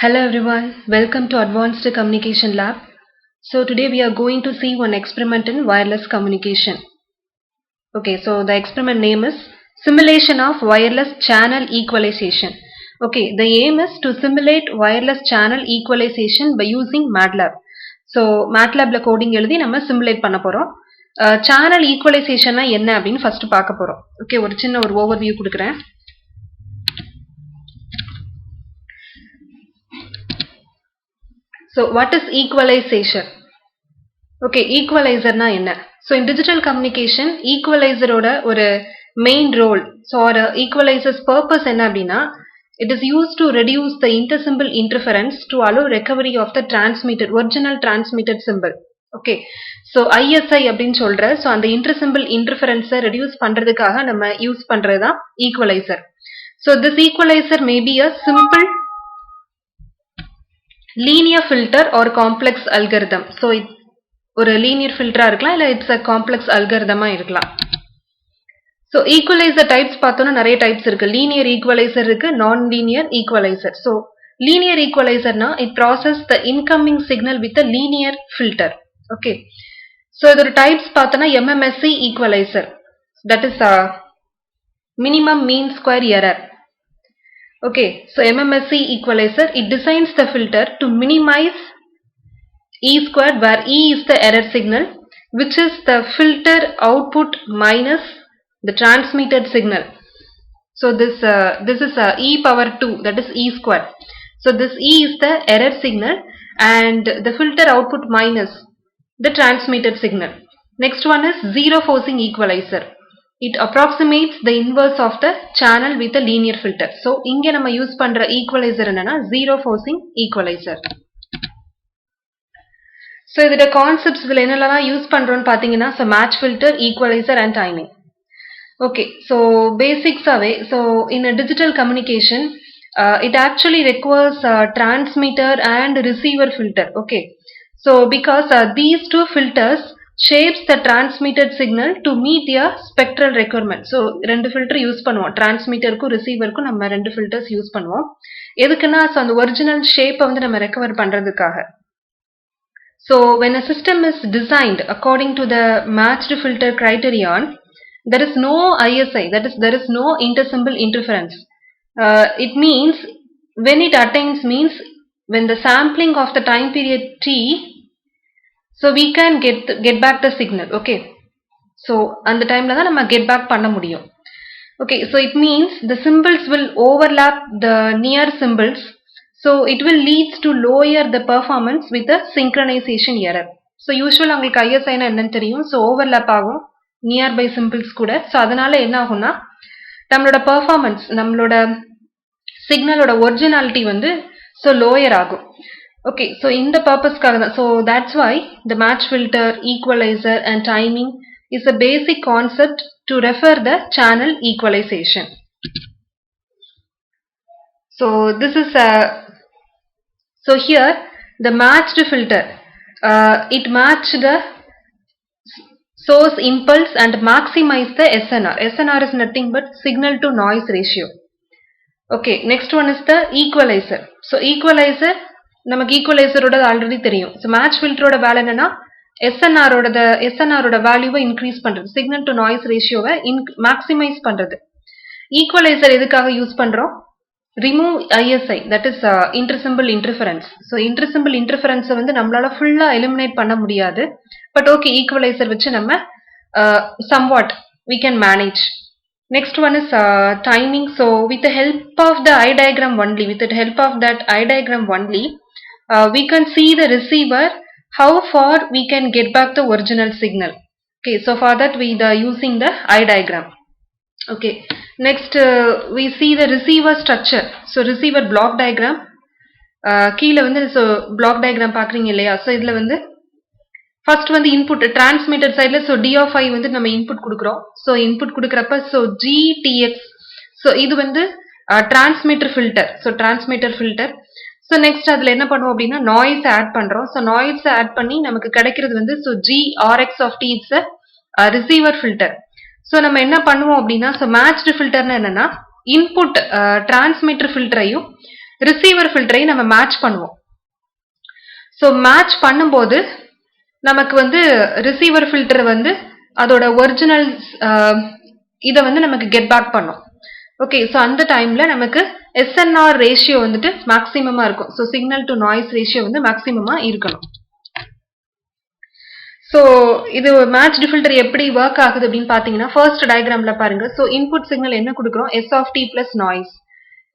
Hello everyone, welcome to Advanced Communication Lab. So today we are going to see one experiment in wireless communication. Okay, so the experiment name is Simulation of Wireless Channel Equalization. Okay, the aim is to simulate wireless channel equalization by using MATLAB. So MATLAB la coding எழுதி நம்ம simulate பண்ண போறோம். Channel equalization என்ன அப்படினு first பார்க்க போறோம். Okay, ஒரு சின்ன ஒரு overview கொடுக்கிறேன். So what is equalization? Okay, equalizer na enna? So in digital communication, equalizer oda ஒரு main role. So or equalizer's purpose enna அப்படினா, it is used to reduce the intersymbol interference to allow recovery of the transmitted original transmitted symbol. Okay, so ISI அப்படினு சொல்ற, so அந்த intersymbol interference reduce பண்றதுக்காக நம்ம use பண்றதா equalizer. So this equalizer may be a simple linear filter or complex algorithm. So ஒரு linear filter இருக்கலாம் இல்ல it's a complex algorithm இருக்கலாம். So equalizer types பார்த்தோம்னா நிறைய types இருக்கு. Linear equalizer இருக்கு, non-linear equalizer. So linear equalizer na it process the incoming signal with a linear filter. Okay. So இதோட types பார்த்தோம்னா MMSE equalizer. That is minimum mean square error. Okay, so MMSE equalizer, it designs the filter to minimize E squared where E is the error signal, which is the filter output minus the transmitted signal. So this is E power 2, that is E squared. So this E is the error signal and the filter output minus the transmitted signal. Next one is zero forcing equalizer. It approximates the inverse of the channel with a linear filter. So இங்க நம்ம use பண்ற equalizer என்னன்னா zero forcing equalizer. So இதோட concepts இதுல என்னெல்லாம் use பண்றோம்னு பாத்தீங்கன்னா so match filter, equalizer and timing. Okay, so basics away. So in a digital communication, it actually requires a transmitter and receiver filter. Okay, so because these two filters shapes the transmitted signal to meet their spectral requirement. So ரெண்டு filter use பண்ணுவோம், transmitterக்கும் receiverக்கும் நம்ம ரெண்டு filters use பண்ணுவோம். எதுக்குன்னா so அந்த original shape வந்து நம்ம recover பண்றதுக்காக. So when a system is designed according to the matched filter criterion, there is no ISI, that is there is no intersymbol interference. It means when it attains means when the sampling of the time period t, so we can get back the signal. Okay, so அந்த டைம்ல தான் நம்ம get back பண்ண முடியும். Okay, so it means the symbols will overlap the near symbols, so it will leads to lower the performance with the synchronization error. So usually உங்களுக்கு ISI னா என்னன்னு தெரியும், so overlap ஆகும் nearby symbols கூட. so அதனால என்ன ஆகும்னா நம்மளோட performance, நம்மளோட சிக்னலோட ஒரிஜினாலிட்டி வந்து so lower ஆகும். Okay, so in the purpose so that's why the match filter, equalizer and timing is a basic concept to refer the channel equalization. So this is so here the matched filter, it match the source impulse and maximize the SNR. SNR is nothing but signal to noise ratio. Okay, next one is the equalizer. So equalizer நமக்கு equalizer ஓட already தெரியும். So match filter ஓட வேலை என்னன்னா SNR ஓட வேல்யூவை increase பண்றது, signal to noise ratioவை maximize பண்றது. equalizer எதுக்காக யூஸ் பண்றோம்? remove ISI, that is intersymbol interference. So intersymbol interference வந்து நம்மளால ஃபுல்லா eliminate பண்ண முடியாது, but okay, equalizer வச்சு நம்ம somewhat we can manage. Next one is timing. So with the help of the eye diagram only, we can see the receiver how far we can get back the original signal. Okay, so for that we are using the eye diagram. Okay, next we see the receiver structure. So receiver block diagram, கீழ வந்து so block diagram பாக்குறீங்க இல்லையா, so இதுல வந்து first வந்து input transmitter sideல so d of I வந்து நம்ம input கொடுக்கிறோம். so input கொடுக்கறப்ப so GTX, so இது வந்து transmitter filter. so next அதுல என்ன பண்ணுவோம் அப்படின்னா noise add பண்றோம். so noise add பண்ணி நமக்கு கிடைக்கிறது வந்து so GRX of T, it's a receiver filter. so நம்ம என்ன பண்ணுவோம் அப்படின்னா so matched filter னா என்னன்னா input transmitter filter ஐயும் ரிசீவர் ஃபில்டரை நம்ம மேட்ச் பண்ணுவோம். ஸோ மேட்ச் பண்ணும்போது நமக்கு வந்து ரிசீவர் ஃபில்டர் வந்து அதோட ஒரிஜினல் இதை வந்து நமக்கு கெட் பேக் பண்ணும். ஓகே, ஸோ அந்த டைம்ல நமக்கு எஸ்என்ஆர் ரேஷியோ வந்துட்டு மேக்ஸிமமா இருக்கும். So signal to noise ratio வந்து மேக்ஸிமமா இருக்கணும். ஸோ இது மேட்ச்டு ஃபில்டர் எப்படி ஒர்க் ஆகுது அப்படின்னு பார்த்தீங்கன்னா, ஃபர்ஸ்ட் டயக்ராம்ல பாருங்க. ஸோ இன்புட் சிக்னல் என்ன கொடுக்குறோம்? S of T plus noise.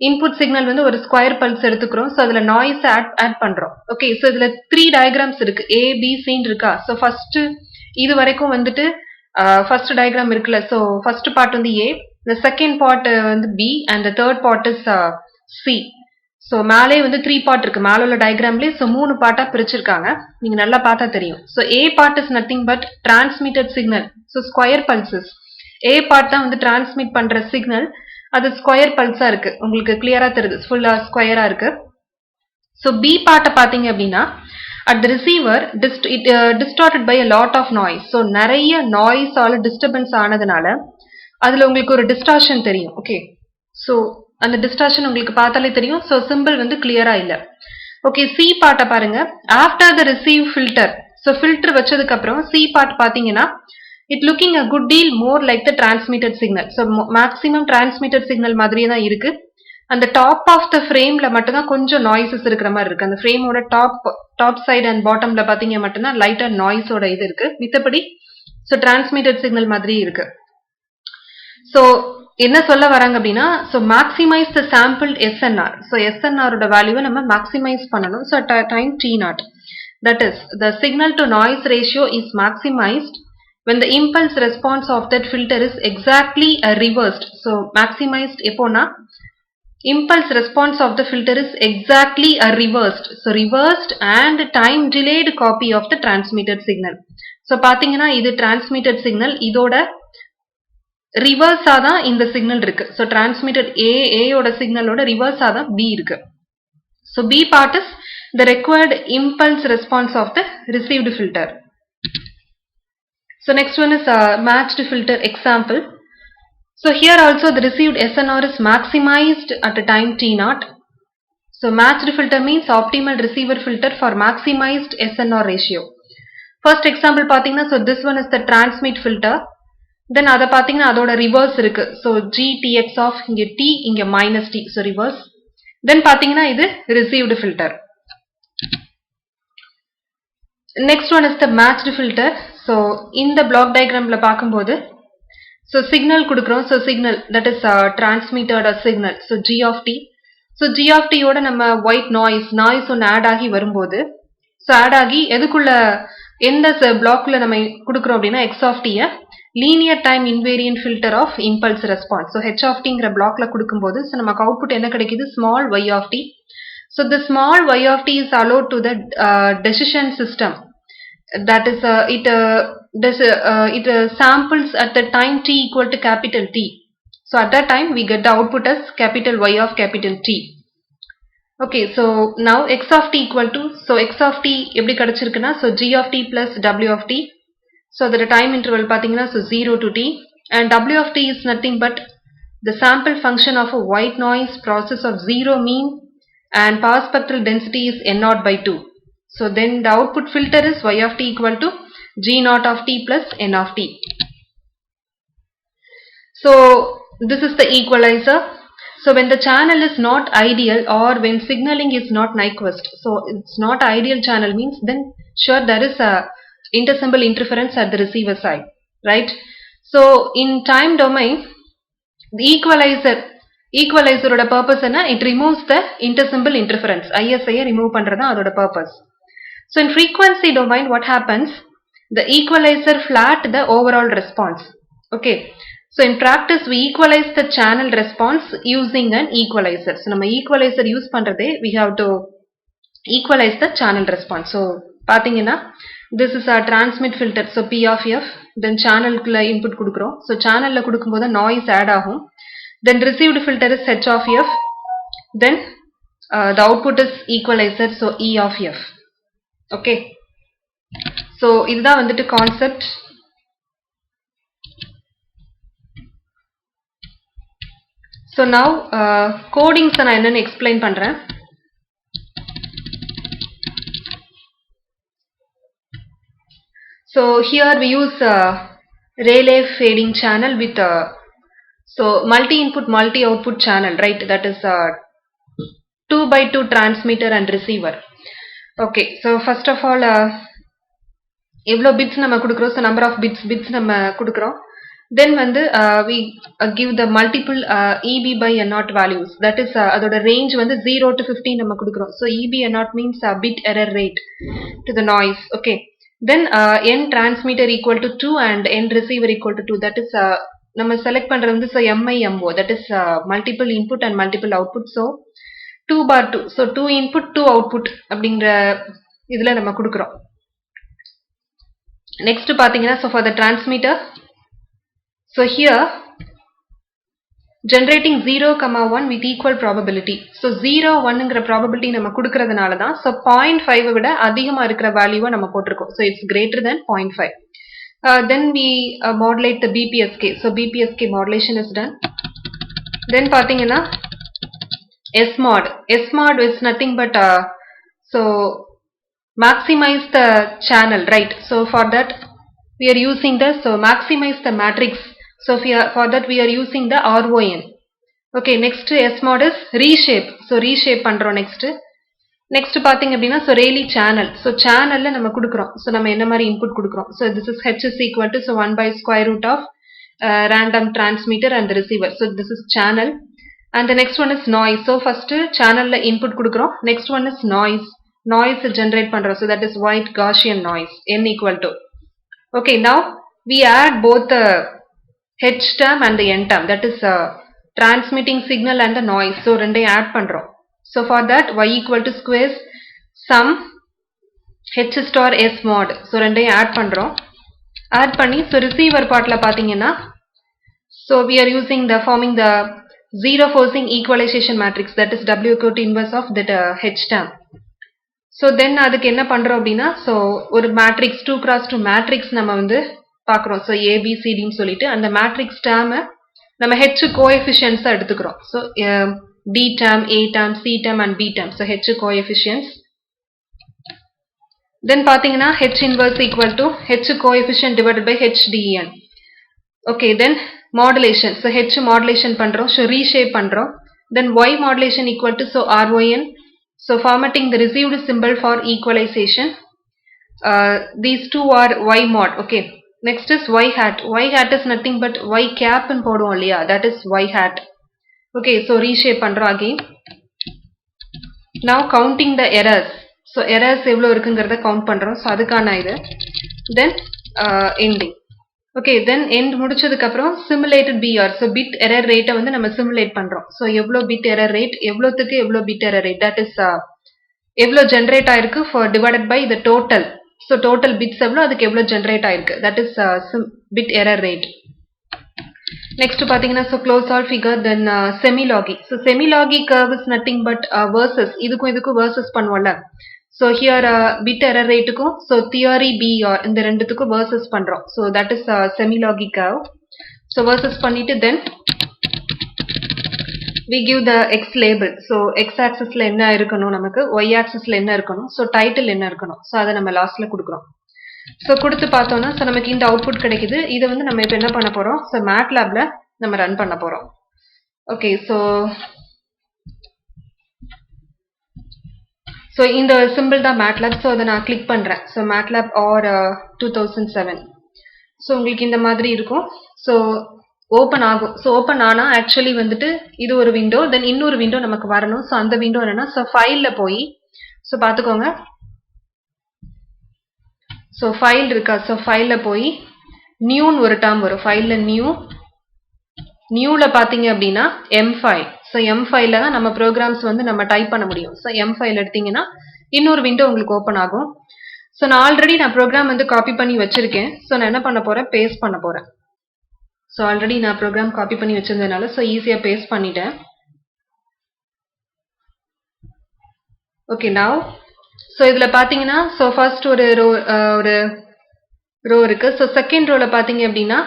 Input signal வந்து ஒரு ஸ்கொயர் பல்ஸ் எடுத்துக்கிறோம். ஸோ அதில் நாய்ஸ் ஆட் பண்றோம். ஓகே, ஸோ இதுல 3 டயக்ராம்ஸ் இருக்கு. ஏ பி சின்னு இருக்கா? ஸோ ஃபர்ஸ்ட் இது வரைக்கும் வந்துட்டு ஃபர்ஸ்ட் டயக்ராம் இருக்குல்ல. ஸோ ஃபர்ஸ்ட் பார்ட் வந்து ஏ, the second part வந்து B and the third part is C. So மேலே வந்து 3 பார்ட் இருக்கு. மேலே உள்ள டயக்ராம்லேயே ஸோ 3 பார்ட்டா பிரிச்சிருக்காங்க. நீங்க நல்லா பார்த்தா தெரியும். So A part is nothing but transmitted signal. So square pulses. A part தான் வந்து டிரான்ஸ்மிட் பண்ற சிக்னல். அது ஸ்கொயர் பல்ஸா இருக்கு. உங்களுக்கு கிளியரா தெரியுது, ஃபுல்லா ஸ்கொயரா இருக்கு. ஸோ B பார்ட்டை பார்த்தீங்க அப்படின்னா, at the receiver distorted by a lot of noise. So நிறைய நாய்ஸால டிஸ்டர்பன்ஸ் ஆனதுனால அதுல உங்களுக்கு ஒரு டிஸ்டார்ஷன் தெரியும். ஓகே, ஸோ அந்த டிஸ்டார்ஷன் உங்களுக்கு பார்த்தாலே தெரியும். ஸோ சிம்பிள் வந்து கிளியரா இல்ல. ஓகே, சி பார்ட்டை பாருங்க. After the receive filter, so filter வச்சதுக்கு அப்புறம் சி பார்ட் பாத்தீங்கன்னா, it looking a good deal more like the transmitted signal. So maximum transmitted signal மாதிரியே தான் இருக்கு. அந்த டாப் ஆஃப் த ஃப்ரேம்ல மட்டும் தான் கொஞ்சம் நாய்ஸஸ் இருக்கிற மாதிரி இருக்கு. அந்த ஃப்ரேமோட டாப் சைடு அண்ட் பாட்டம்ல பாத்தீங்க மட்டும்தான் லைட்டா நாய்ஸோட இது இருக்கு. மித்தபடி ஸோ டிரான்ஸ்மிட்டட் சிக்னல் மாதிரி இருக்கு. ஸோ என்ன சொல்ல வராங்க அப்படின்னா, so maximise the sample SNR. So எஸ்என்ஆரோட வேல்யூவை நம்ம மேக்ஸிமைஸ் பண்ணணும். So time T naught, that is the signal to noise ratio is maximised when the impulse response of that filter is exactly reversed. So maximized எப்போனா, impulse response of the filter is exactly reversed. So reversed and time delayed copy of the transmitted signal. So பாத்தீங்கன்னா இது transmitted signal, இதோட ரிவர்ஸா தான் இந்த signal இருக்கு. So transmitted ஏயோட சிக்னலோட ரிவர்ஸா தான் B இருக்கு. So B part is the required impulse response of the received filter. So next one is matched filter example. So here also the received SNR is maximised at time T naught. So matched filter means optimal receiver filter for maximised SNR ratio. First example பார்த்தீங்கன்னா, so this one is the transmit filter. Then அதை பார்த்தீங்கன்னா அதோட reverse இருக்கு. So G TX of இங்கே T, இங்கே minus D, so reverse. Then பார்த்தீங்கன்னா இது received filter. Next one is the matched filter. So இந்த பிளாக் டயக்ராம்ல பார்க்கும்போது ஸோ சிக்னல் கொடுக்குறோம். So signal that is transmitted signal. So G of T. So G of டியோட நம்ம white noise ஒன்று add ஆகி வரும்போது, ஸோ ஆட் ஆகி எதுக்குள்ள எந்த பிளாக்குள்ள நம்ம கொடுக்குறோம் அப்படின்னா எக்ஸ் ஆஃப் டியை linear time invariant filter of impulse response. So h of t ங்கிற பிளாக்ல கொடுக்கும்போது ஸோ நமக்கு அவுட்புட் என்ன கிடைக்குது? small y of t. So the small y of t is allowed to the decision system. That is it samples at the time t equal to capital T. So at that time we get the output as capital Y of capital T. Okay, so now x of t equal to, so x of t எப்படி கிடைச்சிருக்குன்னா, so g of t plus w of t. So the time interval பாத்தீங்கன்னா so 0 to t, and w of t is nothing but the sample function of a white noise process of 0 mean and power spectral density is n naught by 2. So then the output filter is y of t equal to g naught of t plus n of t. So this is the equalizer. So when the channel is not ideal or when signaling is not Nyquist, so it's not ideal channel means then sure there is a intersymbol interference at the receiver side, right? So in time domain, the equalizer oda purpose enna, it removes the intersymbol interference. ISI remove பண்றதா அதோட purpose. So in frequency domain what happens, the equalizer flat the overall response. Okay, so in practice we equalize the channel response using an equalizer. So நம்ம equalizer use பண்றதே we have to equalize the channel response. So பாத்தீங்கன்னா this is a transmit filter, so P of F, then channel குள்ள input கொடுக்கிறோம். So channel ல கொடுக்கும்போது noise add ஆகும். Then received filter is H of F, then the output is equalizer, so E of F. Okay, so இதுதான் வந்துட்டு concept. So now codings நான் என்னன்னு explain பண்றேன். So here we use relay fading channel with so multi-input multi-output channel, right? That is 2x2 transmitter and receiver. Okay, so first of all எவ்வளோ bits நம்ம கொடுக்குறோம், so number of bits நம்ம கொடுக்குறோம். Then வந்து we give the multiple EB by N0 values, that is அதோட range வந்து 0 to 15 நம்ம கொடுக்குறோம். So EB N0 means bit error rate to the noise. Okay, then N transmitter equal to 2 and N receiver equal to 2, that is நம்ம select பண்றது வந்து so MIMO, that is multiple input and multiple output. So 2/2, so 2 input 2 output அப்படிங்கிற இதுல நம்ம கொடுக்குறோம். Next பாத்தீங்கன்னா so for the transmitter, so here generating 0,1 with equal probability. So 0, 1ங்கிற probability நம்ம கொடுக்கறதுனால தான் so 0.5 விட அதிகமா இருக்கிற வேல்யூவை நம்ம போட்டிருக்கோம். So it's greater than 0.5. Then we modulate the BPSK. So BPSK modulation is done. Then பாத்தீங்கன்னா SMOD. SMOD is nothing but so maximize the channel, right? So for that we are using the so maximize the matrix. So for that we are using the RON. Okay, next SMOD is reshape. So reshape பண்றோம் next பாத்தீங்க அப்படின்னா so Rayleigh channel. So channelல நம்ம கொடுக்கிறோம். So நம்ம என்ன மாதிரி input கொடுக்கிறோம். So this is H is equal to so 1 by square root of random transmitter and the receiver. So this is channel. And the next one is noise. So first channelல input கொடுக்கிறோம். Next one is noise. Noise generate பண்றோம். So that is white Gaussian noise. N equal to. Okay, now we add both the H term and the N term. That is transmitting signal and the noise. So ரெண்டையும் add பண்றோம். So for that y equal to squares sum H star S mod. So ரெண்டையும் add பண்றோம். Add பண்ணி so receiver partல பாத்தீங்கன்னா so we are using the forming the zero forcing equalization matrix, that is W equal to inverse of that H term. So then அதுக்கு என்ன பண்றோம் அப்படின்னா so ஒரு matrix 2x2 matrix நம்ம வந்து பார்க்குறோம். so A B C D ன்னு சொல்லிட்டு அந்த matrix term நம்ம H coefficients எடுத்துக்கிறோம். so D term, A term, C term and B term. so H coefficients. Then பாத்தீங்கன்னா H inverse equal to H coefficient divided by H DN. Okay, then modulation. So H modulation பண்றோம். so reshape பண்றோம். Then Y modulation equal to so RON. So formatting the received symbol for equalization. These two are Y mod. Okay, next is Y hat. Y hat is nothing but Y cap ன்னு போடுவோம் இல்லையா, that is Y hat. Okay, so reshape பண்றோம் again. Now counting the errors. So errors எவ்வளவு இருக்குங்கிறத count பண்றோம். so அதுக்கான இது. Then ending. Okay, then end முடிச்சதுக்கு அப்புறம் simulated BR. so bit error rate வந்து நம்ம simulate பண்றோம். so எவ்வளவு bit error rate, எவ்வளவுக்கு எவ்வளவு bit error rate, that is எவ்வளவு generate ஆயிருக்கு for divided by the total. so total bits எவ்வளவு, அதுக்கு எவ்வளவு generate ஆயிருக்கு, that is bit error rate. Next பாத்தீங்கன்னா so close all figure. Then semi-logy. so semi-logy curve is nothing but versus, இதுக்கும் versus பண்ணுவோம்ல. so here bit error rateக்கும் so theory BR இந்த ரெண்டுத்துக்கும் versus பண்றோம். so that is semi-logy curve. so versus பண்ணிட்டு then we give the X label. so X axisல என்ன இருக்கணும் நமக்கு, Y axisல என்ன இருக்கணும், so title என்ன இருக்கணும், so அதை நம்ம லாஸ்ட்ல கொடுக்கிறோம். so கொடுத்து பார்த்தோம்னா so நமக்கு இந்த அவுட்புட் கிடைக்குது. இதை வந்து நம்ம இப்போ என்ன பண்ண போறோம், so MATLABல நம்ம ரன் பண்ண போறோம். okay, so இந்த சிம்பிள் தான் MATLAB. so அதை நான் கிளிக் பண்றேன். so MATLAB or 2007. so உங்களுக்கு இந்த மாதிரி இருக்கும். so ஓபன் ஆகும். so ஓபன் ஆனா ஆக்சுவலி வந்துட்டு இது ஒரு விண்டோ, தென் இன்னொரு விண்டோ நமக்கு வரணும். so அந்த விண்டோ என்னன்னா so ஃபைல்ல போய் so பாத்துக்கோங்க. so ஃபைல் இருக்கா, so ஃபைல்ல போய் நியூன்னு ஒரு டேர்ம் வரும். ஃபைல்ல நியூல பாத்தீங்க அப்படின்னா M5. so M5ல தான் நம்ம ப்ரோக்ராம்ஸ் வந்து நம்ம டைப் பண்ண முடியும். so M5 எடுத்தீங்கன்னா இன்னொரு விண்டோ உங்களுக்கு ஓபன் ஆகும். so நான் ஆல்ரெடி ப்ரோக்ராம் வந்து காப்பி பண்ணி வச்சிருக்கேன். so நான் என்ன பண்ண போறேன், பேஸ்ட் பண்ண போறேன். so ஆல்ரெடி நான் ப்ரோக்ராம் காப்பி பண்ணி வச்சிருந்ததுனால so ஈஸியா பேஸ்ட் பண்ணிட்டேன். ஓகே, now so இதுல பாத்தீங்கன்னா so first ஒரு ரோ இருக்கு. so செகண்ட் ரோல பாத்தீங்க அப்படின்னா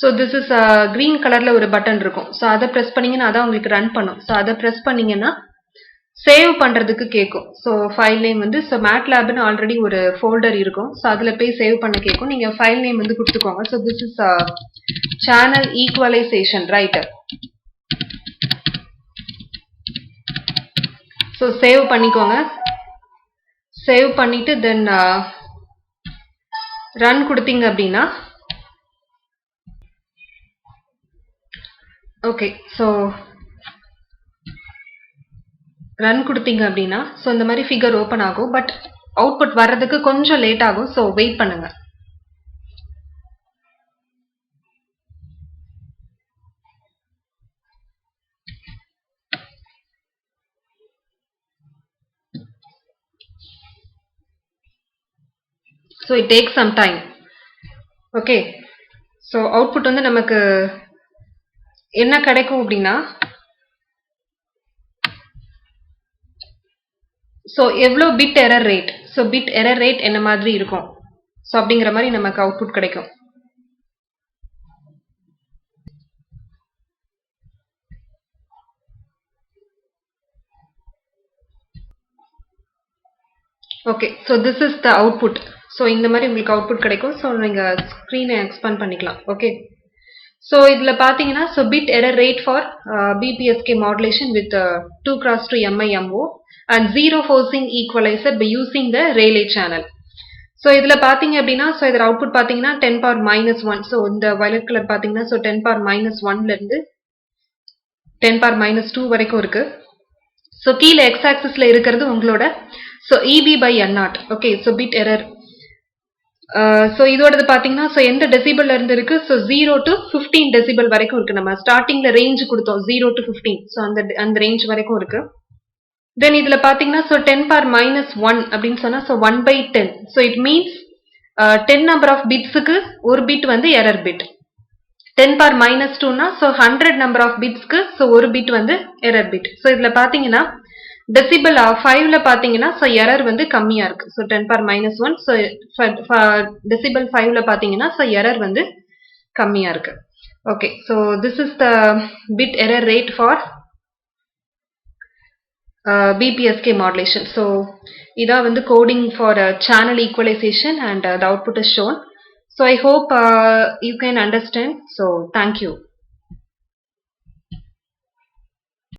so this is green கலர்ல ஒரு பட்டன் இருக்கும். so அதை பிரஸ் பண்ணீங்கன்னா அதான் உங்களுக்கு ரன் பண்ணும். so அதை பிரஸ் பண்ணீங்கன்னா சேவ் பண்றதுக்கு கேட்கும். ஸோ ஃபைல் நேம் வந்து ஸோ மேட்லேப்னு ஆல்ரெடி ஒரு ஃபோல்டர் இருக்கும். ஸோ அதில் போய் சேவ் பண்ண கேட்கும். நீங்கள் ஃபைல் நேம் வந்து கொடுத்துக்கோங்க. So this is channel equalisation right. So save பண்ணிக்கோங்க. சேவ் பண்ணிட்டு தென் ரன் கொடுத்தீங்க அப்படின்னா ஓகே. ஸோ ரன் கொடுத்தீங்க அப்படின்னா ஸோ இந்த மாதிரி ஃபிகர் ஓப்பன் ஆகும். பட் அவுட்புட் வர்றதுக்கு கொஞ்சம் லேட் ஆகும். ஸோ வெயிட் பண்ணுங்க. So it take some time. Okay. So output வந்து நமக்கு என்ன கிடைக்கும் அப்படின்னா ஸோ எவ்வளோ bit error rate, so bit error rate என்ன மாதிரி இருக்கும் ஸோ அப்படிங்கிற மாதிரி நமக்கு அவுட்புட் கிடைக்கும். Okay. So this is the output. So இந்த மாதிரி உங்களுக்கு அவுட்புட் கிடைக்கும். ஸோ நீங்கள் ஸ்க்ரீனை எக்ஸ்பேண்ட் பண்ணிக்கலாம். ஓகே. ஸோ இதில் பார்த்தீங்கன்னா so bit error rate for BPSK modulation with 2x2 MIMO and zero forcing equalizer by using the Rayleigh channel. So இதில் பார்த்தீங்க அப்படின்னா ஸோ இதில் அவுட்புட் பார்த்தீங்கன்னா 10⁻⁻1. ஸோ இந்த வயலட் கலர் பார்த்தீங்கன்னா ஸோ 10⁻⁻1லேருந்து 10⁻⁻2 வரைக்கும் இருக்கு. ஸோ கீழே எக்ஸ் ஆக்சிஸில் இருக்கிறது உங்களோட so EB/N0. Okay. So bit error. So இதோடது பார்த்தீங்கன்னா ஸோ எந்த டெசிபிள்ல இருந்து இருக்கு ஸோ 0 to 15 டெசிபிள் வரைக்கும் இருக்கு. நம்ம ஸ்டார்டிங்ல ரேஞ்ச் கொடுத்தோம் 0 to 15. ஸோ அந்த ரேஞ்ச் வரைக்கும் இருக்கு. தென் இதுல பாத்தீங்கன்னா ஸோ 10⁻⁻1 அப்படின்னு சொன்னா so 1/10. So it means 10 number of பிட்ஸுக்கு ஒரு பிட் வந்து எரர் பிட். 10⁻⁻2னா ஸோ 100 நம்பர் ஆஃப் பிட்ஸ்க்கு ஸோ ஒரு பிட் வந்து எரர் பிட். ஸோ இதுல பாத்தீங்கன்னா டெசிபிள் 5ல பாத்தீங்கன்னா ஸோ எரர் வந்து கம்மியா இருக்கு. ஸோ 10⁻⁻1. ஸோ டெசிபிள் 5ல பாத்தீங்கன்னா ஸோ எரர் வந்து கம்மியா இருக்கு. Okay. So this is the bit error rate for BPSK modulation. So இதான் வந்து coding for channel equalization and the output is shown. So I hope you can understand. So thank you.